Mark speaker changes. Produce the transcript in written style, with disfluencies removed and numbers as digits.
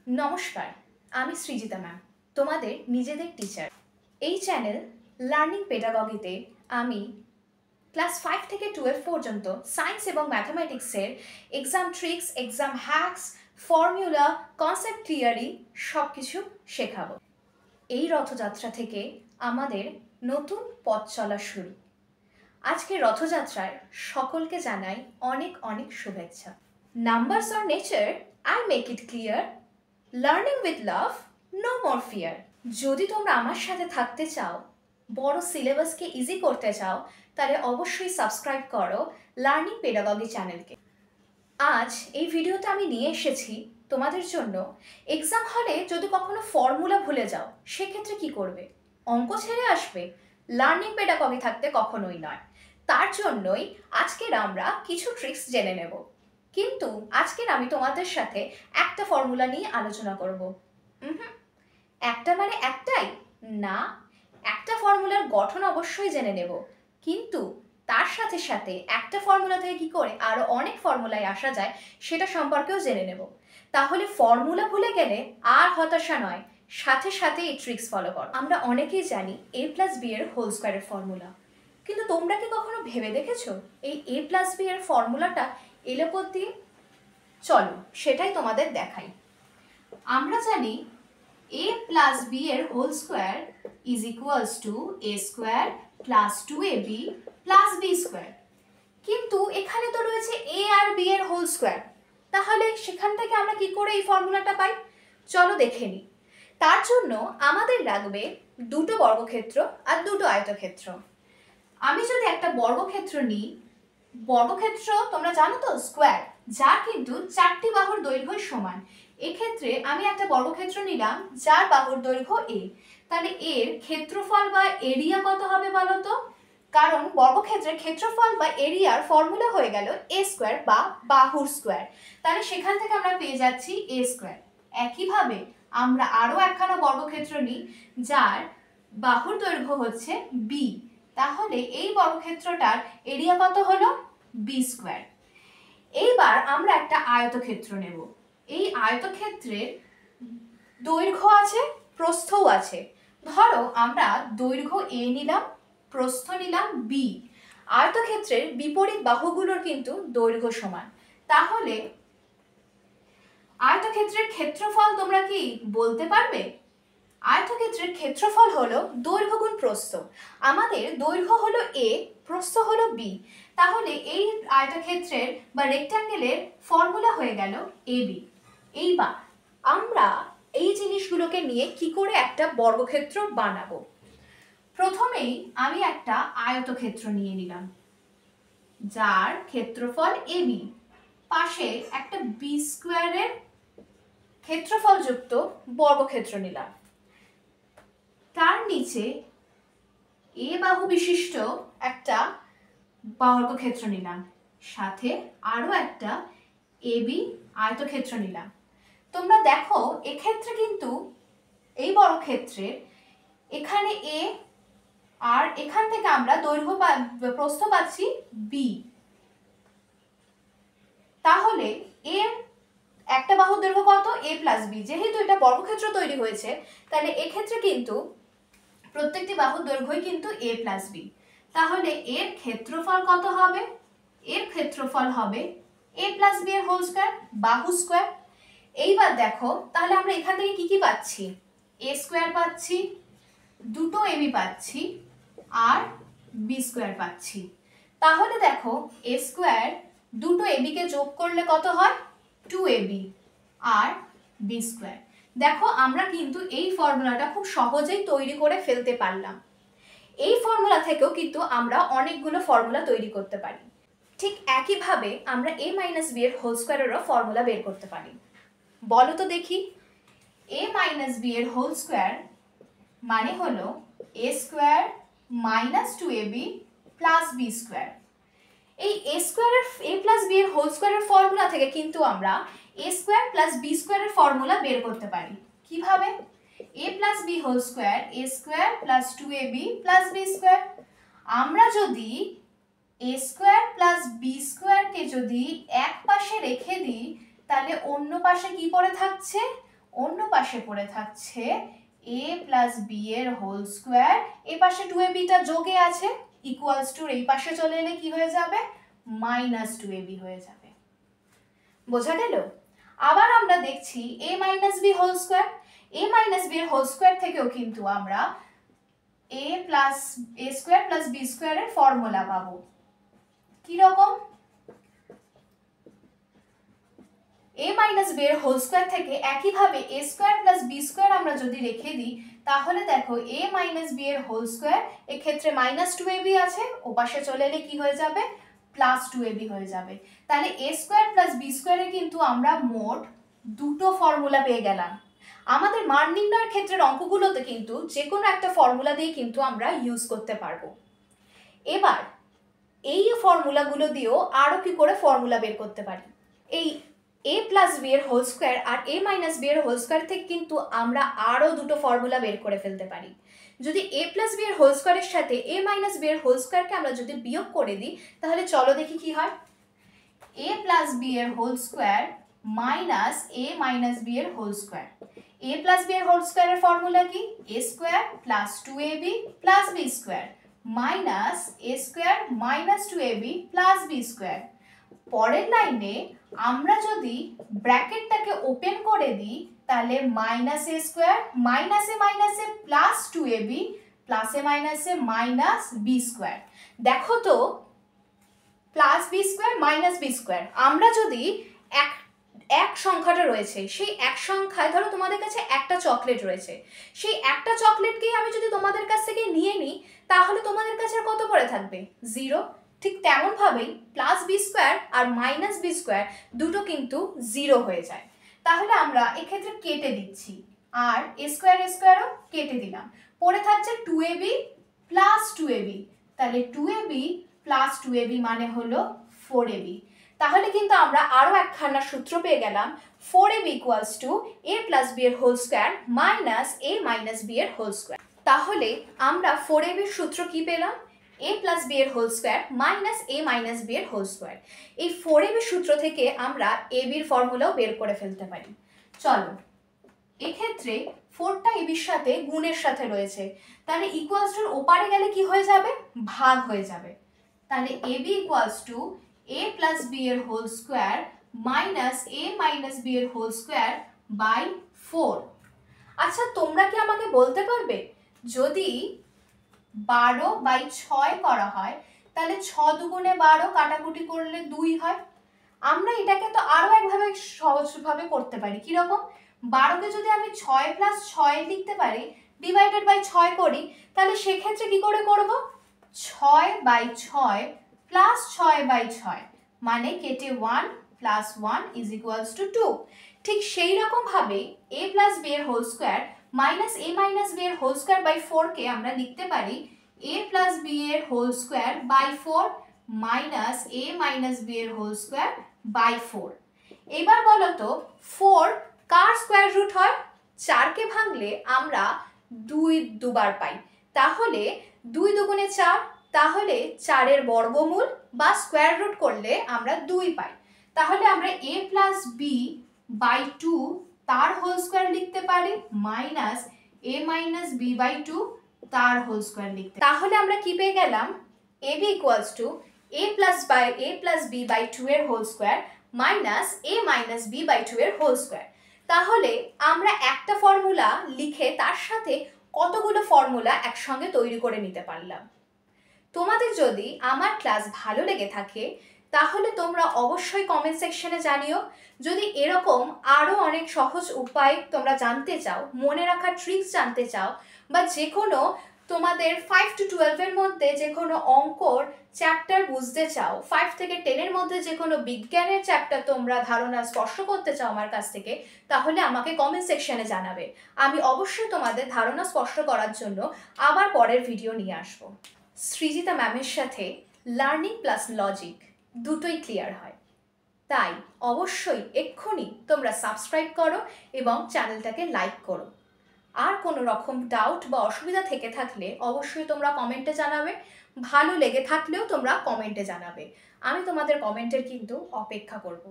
Speaker 1: নমস্কার, আমি সৃজিতা ম্যাম, তোমাদের নিজেদের টিচার। এই চ্যানেল লার্নিং পেডাগগিতে আমি ক্লাস 5 থেকে 12 পর্যন্ত সায়েন্স এবং ম্যাথামেটিক্সের exam tricks, exam hacks, formula, concept theory সব কিছু শেখাবো। এই রথযাত্রা থেকে আমাদের নতুন পথ চলা শুরু। আজকে রথযাত্রার সকলকে জানাই অনেক অনেক শুভেচ্ছা। Numbers or nature, I make it clear, learning with love, no more fear. যদি তোমরা আমার সাথে থাকতে চাও, বড় সিলেবাসকে ইজি করতে চাও, তাহলে অবশ্যই সাবস্ক্রাইব করো লার্নিং পেডাগগি চ্যানেলকে। আজ এই ভিডিওতে আমি নিয়ে এসেছি তোমাদের জন্য এক্সাম হলে যদি কখনো ফর্মুলা ভুলে যাও সেক্ষেত্রে কি করবে। অঙ্ক ছেড়ে আসবে? লার্নিং পেডাগগি থাকতে কখনোই নয়। তার জন্যই আজকের আমরা কিছু ট্রিক্স জেনে নেব। কিন্তু আজকের আমি তোমাদের সাথে একটা ফর্মুলা নিয়ে আলোচনা করব। একটা মানে একটাই না, একটা ফর্মুলার গঠন অবশ্যই জেনে নেব, কিন্তু তার সাথে সাথে একটা ফর্মুলা থেকে কি করে আরো অনেক ফর্মুলায় আসা যায় সেটা সম্পর্কেও জেনে নেব। তাহলে ফর্মুলা ভুলে গেলে আর হতাশা নয়, সাথে সাথে এই ট্রিক্স ফলো করো। আমরা অনেকেই জানি a+b এর হোল স্কয়ারের ফর্মুলা, কিন্তু তোমরা কি কখনো ভেবে দেখেছো এই a+b এর ফর্মুলাটা এলো কোত্থেকে? চলো সেটাই তোমাদের দেখাই। আমরা জানি a+b এর whole square is equals to a square plus 2ab plus b square. কিন্তু এখানে তো রয়েছে a আর b এর হোল স্কয়ার, তাহলে সেখান থেকে আমরা কি করে এই ফর্মুলাটা পাই? চলো দেখে নিই। তার জন্য আমাদের লাগবে দুটো বর্গক্ষেত্র আর দুটো আয়তক্ষেত্র। আমি যদি একটা বর্গক্ষেত্র নিই, বর্গক্ষেত্র তোমরা জানো তো স্কোয়ার, যার কিন্তু 4টি বাহুর দৈর্ঘ্য সমান। এক্ষেত্রে আমি একটা বর্গক্ষেত্র নিলাম যার বাহুর দৈর্ঘ্য a। তাহলে এর ক্ষেত্রফল বা এরিয়া কত হবে বলো তো? কারণ বর্গক্ষেত্রের ক্ষেত্রফল বা এরিয়ার ফর্মুলা হয়ে গেল a স্কোয়ার বা বাহুর স্কোয়ার। তাহলে সেখান থেকে আমরা পেয়ে যাচ্ছি a স্কোয়ার। একইভাবে আমরা আরও একখানা বর্গক্ষেত্র নিই যার বাহুর দৈর্ঘ্য হচ্ছে b। তাহলে এই বর্গক্ষেত্রটার এরিয়া কত হলো? b square. এইবার আমরা একটা আয়তক্ষেত্র নেব। এই আয়তক্ষেত্রের দৈর্ঘ্য আছে, প্রস্থও আছে। ধরো আমরা দৈর্ঘ্য a নিলাম, প্রস্থ নিলাম b। আয়তক্ষেত্রের বিপরীত বাহুগুলোর কিন্তু দৈর্ঘ্য সমান। তাহলে আয়তক্ষেত্রের ক্ষেত্রফল তোমরা কি বলতে পারবে? আয়তক্ষেত্রের ক্ষেত্রফল হলো দৈর্ঘ্য গুণ প্রস্থ। আমাদের দৈর্ঘ্য হলো a, প্রস্থ হলো b। তাহলে এই আয়তক্ষেত্রের বা রেক্ট্যাঙ্গেলের ফর্মুলা হয়ে গেল ab। এইবার আমরা এই জিনিসগুলোকে নিয়ে কি করে একটা বর্গক্ষেত্র বানাবো। প্রথমেই আমি একটা আয়তক্ষেত্র নিয়ে নিলাম যার ক্ষেত্রফল ab, পাশে একটা b স্কয়ারের ক্ষেত্রফল যুক্ত বর্গক্ষেত্র নিলাম। তার নিচে a বাহু বিশিষ্ট একটা বর্গক্ষেত্র নিলাম, সাথে আরো একটা ab আয়তক্ষেত্র নিলাম। তোমরা দেখো এক্ষেত্রে কিন্তু এই বর্গক্ষেত্রে এখানে a আর এখান থেকে আমরা দৈর্ঘ্য প্রস্থ পাচ্ছি b। তাহলে এর একটা বাহুর দৈর্ঘ্য কত? a+b। যেহেতু এটা বর্গক্ষেত্র তৈরি হয়েছে, তাহলে এক্ষেত্রে কিন্তু প্রত্যেকটি বাহুর দৈর্ঘ্যই কিন্তু a+b। তাহলে এর ক্ষেত্রফল কত হবে? এর ক্ষেত্রফল হবে a+b এর হোল স্কয়ার, বাহু স্কয়ার। এইবার দেখো তাহলে আমরা এখান থেকে কি কি পাচ্ছি? a স্কয়ার পাচ্ছি, দুটো ab পাচ্ছি আর b স্কয়ার পাচ্ছি। তাহলে দেখো a স্কয়ার দুটো ab কে যোগ করলে কত হয়? 2ab আর b স্কয়ার। দেখো আমরা কিন্তু এই ফর্মুলাটা খুব সহজেই তৈরি করে ফেলতে পারলাম। এই ফর্মুলা থেকেও কিন্তু আমরা অনেকগুলো ফর্মুলা তৈরি করতে পারি। ঠিক একইভাবে আমরা a-b এর হোল স্কয়ারেরও ফর্মুলা বের করতে পারি। বলো তো দেখি। a-b এর হোল স্কয়ার মানে হলো a square minus 2ab plus b square. এই a স্কয়ারের a+b এর হোল স্কয়ারের ফর্মুলা থেকে কিন্তু আমরা a স্কয়ার প্লাস b স্কয়ারের ফর্মুলা বের করতে পারি। কিভাবে? a+b whole square a square plus 2ab plus b square. আমরা যদি a স্কয়ার প্লাস b স্কয়ারকে যদি এক পাশে রেখে দিই, তাহলে অন্য পাশে কি পড়ে থাকছে? অন্য পাশে পড়ে থাকছে a প্লাস বি এর হোল স্কোয়ার, এই পাশে 2ab-টা যোগে আছে, ইকুয়ালস টু এই পাশে চলে এলে কি হয়ে যাবে, মাইনাস 2ab হয়ে যাবে। বোঝা গেল? আবার আমরা দেখছি a minus B whole square, a minus B এর হোল স্কোয়ার থেকেও কিন্তু আমরা a স্কোয়ার প্লাস বি স্কোয়ারের ফর্মুলা পাবো। কি রকম? a মাইনাস বি এর হোল স্কোয়ার থেকে একইভাবে a square plus B square আমরা যদি রেখে দিই, তাহলে দেখো a মাইনাস বি এর হোল স্কোয়ার, এক্ষেত্রে মাইনাস 2ab আছে, ওপাশে চলে এলে কি হয়ে যাবে, প্লাস 2ab হয়ে যাবে। তাহলে a স্কোয়ার প্লাস বি স্কোয়ারে কিন্তু আমরা মোট দুটো ফর্মুলা পেয়ে গেলাম। আমাদের মান নির্ণয়ের ক্ষেত্রের অঙ্কগুলোতে কিন্তু যে কোনো একটা ফর্মুলা দিয়ে কিন্তু আমরা ইউজ করতে পারবো। এবার এই ফর্মুলাগুলো দিয়েও আরও কি করে ফর্মুলা বের করতে পারি। এই a প্লাস বি এর হোল স্কোয়ার আর a মাইনাস বি এর হোল স্কোয়ার থেকে কিন্তু আমরা আরও দুটো ফর্মুলা বের করে ফেলতে পারি। যদি a প্লাস বি এর হোল স্কোয়ারের সাথে a মাইনাস বি এর হোল স্কোয়ারকে আমরা যদি বিয়োগ করে দিই, তাহলে চলো দেখি কি হয়। a প্লাস বি এর whole square minus a minus B এর whole square. a plus B এর হোল স্কোয়ারের ফর্মুলা কি, a square plus 2ab plus B square minus a square minus 2ab plus B square. পরের লাইনে আমরা যদি ব্র্যাকেটটাকে ওপেন করে দিই, তাহলে মাইনাস a স্কোয়ার মাইনাসে প্লাস 2ab প্লাসে মাইনাসে মাইনাস বি স্কোয়ার। দেখো তো, plus B square minus B square, আমরা যদি এক সংখ্যাটা রয়েছে, সেই এক সংখ্যায় ধরো তোমাদের কাছে একটা চকলেট রয়েছে, সেই একটা চকলেটকেই আমি যদি তোমাদের কাছ থেকে নিয়ে নিই, তাহলে তোমাদের কাছে কত পড়ে থাকবে, 0। ঠিক তেমনভাবেই প্লাস বি স্কোয়ার আর মাইনাস বি স্কোয়ার দুটো কিন্তু 0 হয়ে যায়। তাহলে আমরা এক্ষেত্রে কেটে দিচ্ছি, আর এ স্কোয়ারও কেটে দিলাম, পড়ে থাকছে 2ab প্লাস 2ab। তাহলে 2ab প্লাস 2ab মানে হলো 4ab। তাহলে কিন্তু আমরা আরও একখানা সূত্র পেয়ে গেলাম, 4ab equals to a plus B এর whole square minus a minus B এর হোল স্কোয়ার। তাহলে আমরা 4ab এর সূত্র কি পেলাম, a প্লাস বি এর whole square minus a minus B এর হোল স্কোয়ার। এই 4ab এর সূত্র থেকে আমরা ab এর ফর্মুলাও বের করে ফেলতে পারি। চলো, এক্ষেত্রে 4টা ab এর সাথে গুণের সাথে রয়েছে, তাহলে ইকুয়ালস টুর ওপারে গেলে কি হয়ে যাবে, ভাগ হয়ে যাবে। তাহলে ab equals to a plus B এর whole square minus a minus B এর হোল স্কোয়ার বাই 4। আচ্ছা, তোমরা কি আমাকে বলতে পারবে, যদি 12/6 করা হয়, তাহলে 6 দুগুণে 12 কাটাকুটি করলে 2 হয়। আমরা এটাকে তো আরও একভাবে সহজভাবে করতে পারি। কীরকম, 12কে যদি আমি 6 প্লাস 6 লিখতে পারি, ডিভাইডেড বাই 6 করি, তাহলে সেক্ষেত্রে কি করে করব, 6/6 প্লাস 6/6 মানে কেটে 1 প্লাস 1 ইজ ইকুয়ালস টু 2। ঠিক সেই রকমভাবে a প্লাস বি এর whole square minus a minus B এর হোল স্কোয়ার বাই 4কে আমরা লিখতে পারি a প্লাস বি এর whole square by 4 minus a minus B এর হোল স্কোয়ার বাই 4। এবার বলো তো, 4 কার স্কোয়ার রুট হয়, 4কে ভাঙলে আমরা 2 দুবার পাই, তাহলে 2 দুগুণে 4, তাহলে 4-এর বর্গমূল বা স্কোয়ার রুট করলে আমরা 2 পাই। তাহলে আমরা a প্লাস বি বাই 2 তার হোল স্কোয়ার লিখতে পারি minus a minus B by 2 তার হোল স্কোয়ার লিখতে। তাহলে আমরা কি পেয়ে গেলাম, ab equals to a plus B by 2 এর whole square minus a minus B by 2 এর হোল স্কোয়ার। তাহলে আমরা একটা ফর্মুলা লিখে তার সাথে কতগুলো ফর্মুলা একসঙ্গে তৈরি করে নিতে পারলাম। তোমাদের যদি আমার ক্লাস ভালো লেগে থাকে, তাহলে তোমরা অবশ্যই কমেন্ট সেকশনে জানিও। যদি এরকম আরও অনেক সহজ উপায় তোমরা জানতে চাও, মনে রাখার ট্রিক্স জানতে চাও, বা যে কোনো তোমাদের 5 to 12 এর মধ্যে যে কোনো অঙ্কর চ্যাপ্টার বুঝতে চাও, 5 থেকে 10 এর মধ্যে যে কোনো বিজ্ঞানের চ্যাপ্টার তোমরা ধারণা স্পর্শ করতে চাও আমার কাছ থেকে, তাহলে আমাকে কমেন্ট সেকশনে জানাবে। আমি অবশ্যই তোমাদের ধারণা স্পষ্ট করার জন্য আবার পরের ভিডিও নিয়ে আসবো। সৃজিতা ম্যামের সাথে লার্নিং প্লাস লজিক দুটোই ক্লিয়ার হয়, তাই অবশ্যই এক্ষুনি তোমরা সাবস্ক্রাইব করো এবং চ্যানেলটাকে লাইক করো। আর কোনো রকম ডাউট বা অসুবিধা থেকে থাকলে অবশ্যই তোমরা কমেন্টে জানাবে, ভালো লেগে থাকলেও তোমরা কমেন্টে জানাবে। আমি তোমাদের কমেন্টের কিন্তু অপেক্ষা করব।